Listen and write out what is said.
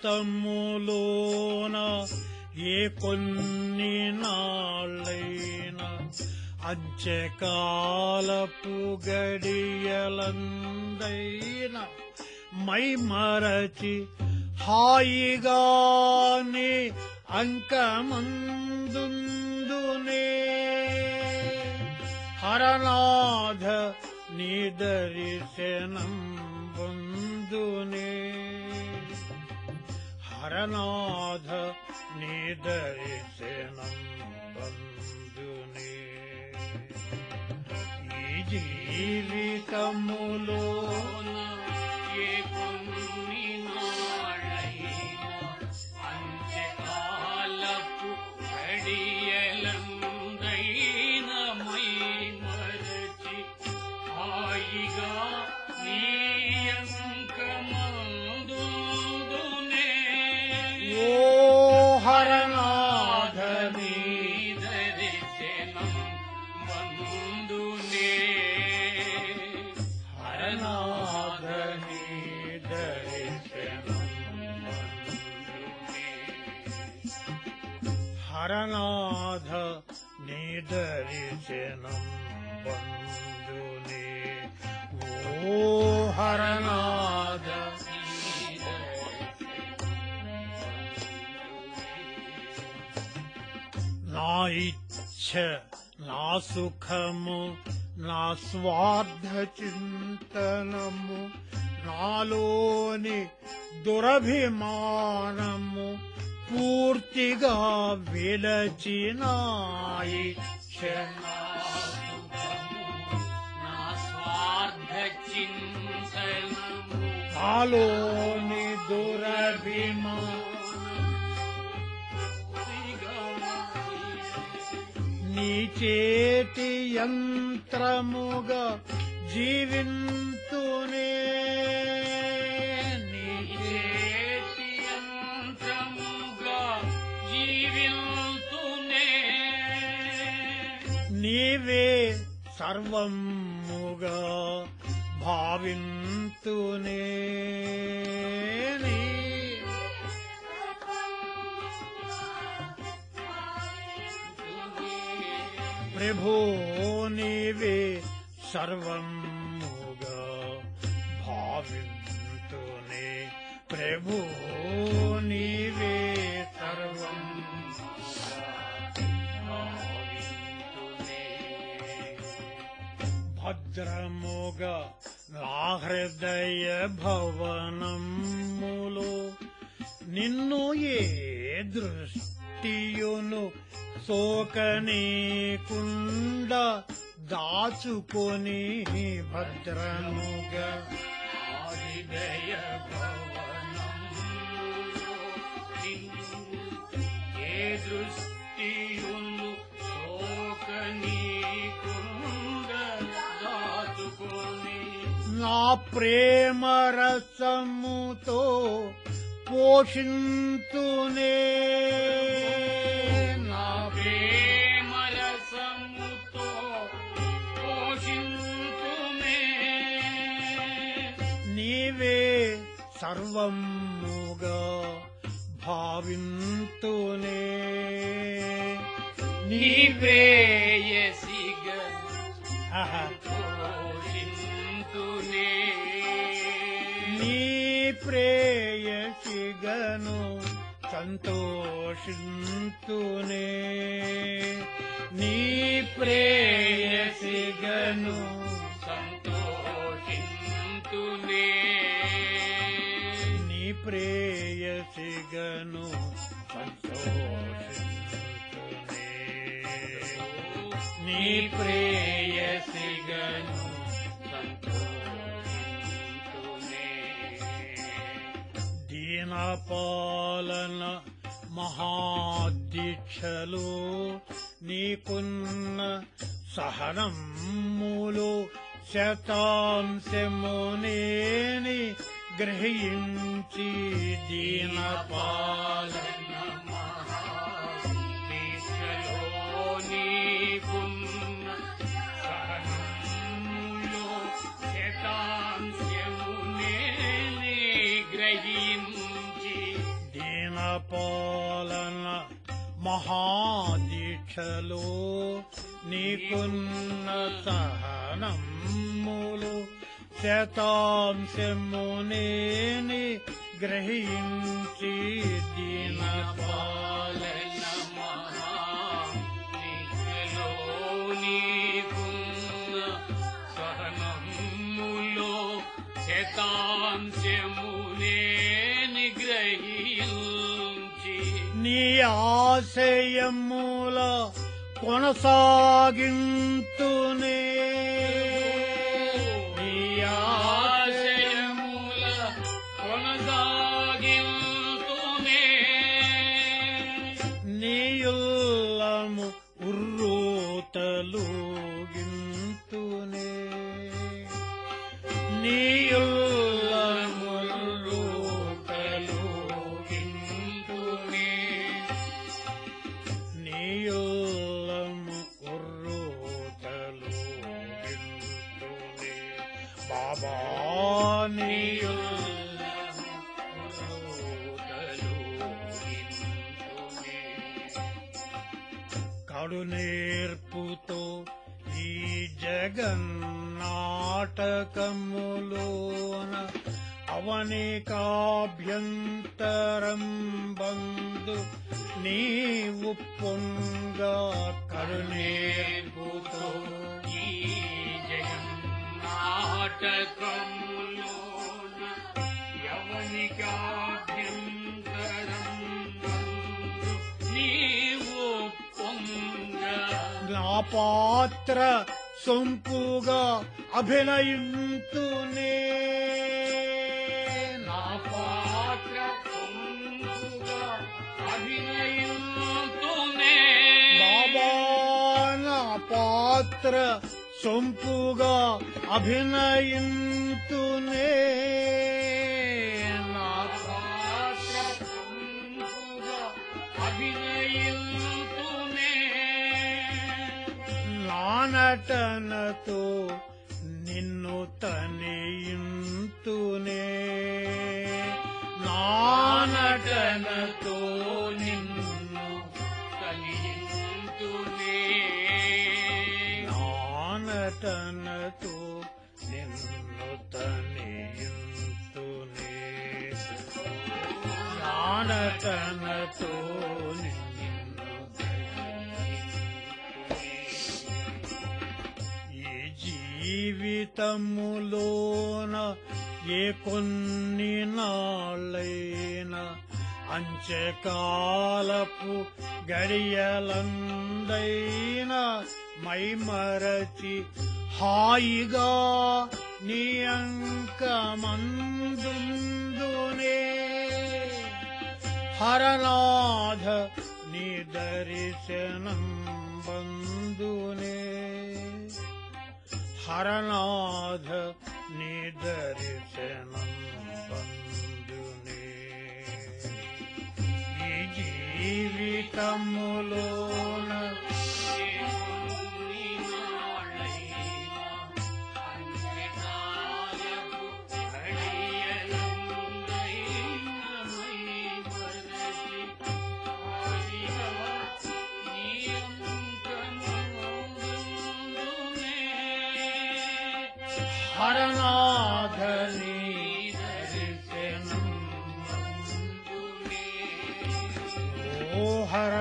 చిత్తములోన ఏ కొన్ని నాళ్ళైనా అంచెకాలపు గడియలందైనా మై మరచి హాయిగానే అంకమందుందునే హరనాథ నీ దర్శనం బందునే హరనాథ నీ దర్శనం బందునే ఈ జీవితములో ఏ కొన్ని నాళ్ళైనా అంత్యకాలపు గడియలందైనా మై మరచి హాయిగా నీ అంకమందునే ఓ హరనాథ నీ దర్శనం బందునే హరనాథ నీ దర్శనం హరనాథ నీ దర్శనం బందునే ఓ హరనాథ నా ఇచ్ఛ నా సుఖము నా స్వార్థ చింతనము నాలోని దురభిమానము పూర్తిగా విలచినాయి నా స్వార్థ చింతనము నాలోని దురభిమానం నీ చేతి యంత్రముగా జీవింతునే నీ చేతి యంత్రముగా జీవింతునే నీవే సర్వముగా భావింతునే ప్రభో నీవే సర్వముగా భావింతునే ప్రభో నీవే సర్వం భద్రముగా నా హృదయ భవనములో నిన్ను ఏ దృష్టియును సోకనీకుండా దాచుకొని భద్రముగా హృదయ భవనములో ఏ దృష్టియును సోకనీకుండా దాచుకొని నా ప్రేమ రసముతో పోషింతునే నా ప్రేమ రసముతో పోషింతునే నీవే సర్వముగా భావింతునే నీ ప్రేయసిగా ఆహా. పోషింతునే నీ ప్రేయసిగను సంతోషింతునే నీ ప్రేయసిగను సంతోషింతునే నీ ప్రేయసిగను సంతోషింతునే నీ ప్రేయసిగను సంతోషింతునే దీనపాలన మహాదీక్షలో నీకున్న సహనములో శతాంశమునేని గ్రహించి దీనపాలన దీక్షలో నీకున్న సహనములో శతాంశమునే గ్రహించి పాలన మహాదీక్షలో నీకున్న సహనములు శతాంశమునేని గ్రహించి దీన పాలన మహానిధిలో నీకున్న సహనములో శతాంశమునే నిగ్రహించి నీ ఆశయముల కొనసాగింతునే నీ ఆశయముల కొనసాగింతునే నీయుల్లము ఉర్రూతలుగింతునే నీయుల్లము ఉర్రూతలుగింతునే నీయుల్లము ఉర్రూతలుగింతునే బాబా నీయుల్లము ఉర్రూతలుగింతునే కడునేర్పుతో ఈ జగన్నాటకములోన అవనికాభ్యంతరం బంధు నీవు పొంగా కరుణేర్పుతో ఈ జగన్నాటకములోన యవనికాభ్యంతరం నీవు పొంగ నా పాత్ర సొంపుగా అభినయింతునే నా పాత్ర పొంగుగా అభినయింతునే బాబా నా పాత్ర సొంపుగా అభినయింతునే నా పాత్ర పొంగుగా అభినయింతునే నానటనతో నిన్ను తనియింతునే నానటనతో నిన్ను తనియింతునే నానటనతో నిన్ను తనియింతునే నానటనతో నిన్ను ఈ జీవితములోన ఏ కొన్ని నాళ్ళైనా అంచెకాలపు గడియలందైనా మైమరచి హాయిగా నీ అంకమందుందునే హరనాథ నీ దర్శనం బందునే హరనాథ నీ దర్శనం బందునే ఈ జీవితములోన హరనాథ నీ దర్శనం ఓ హర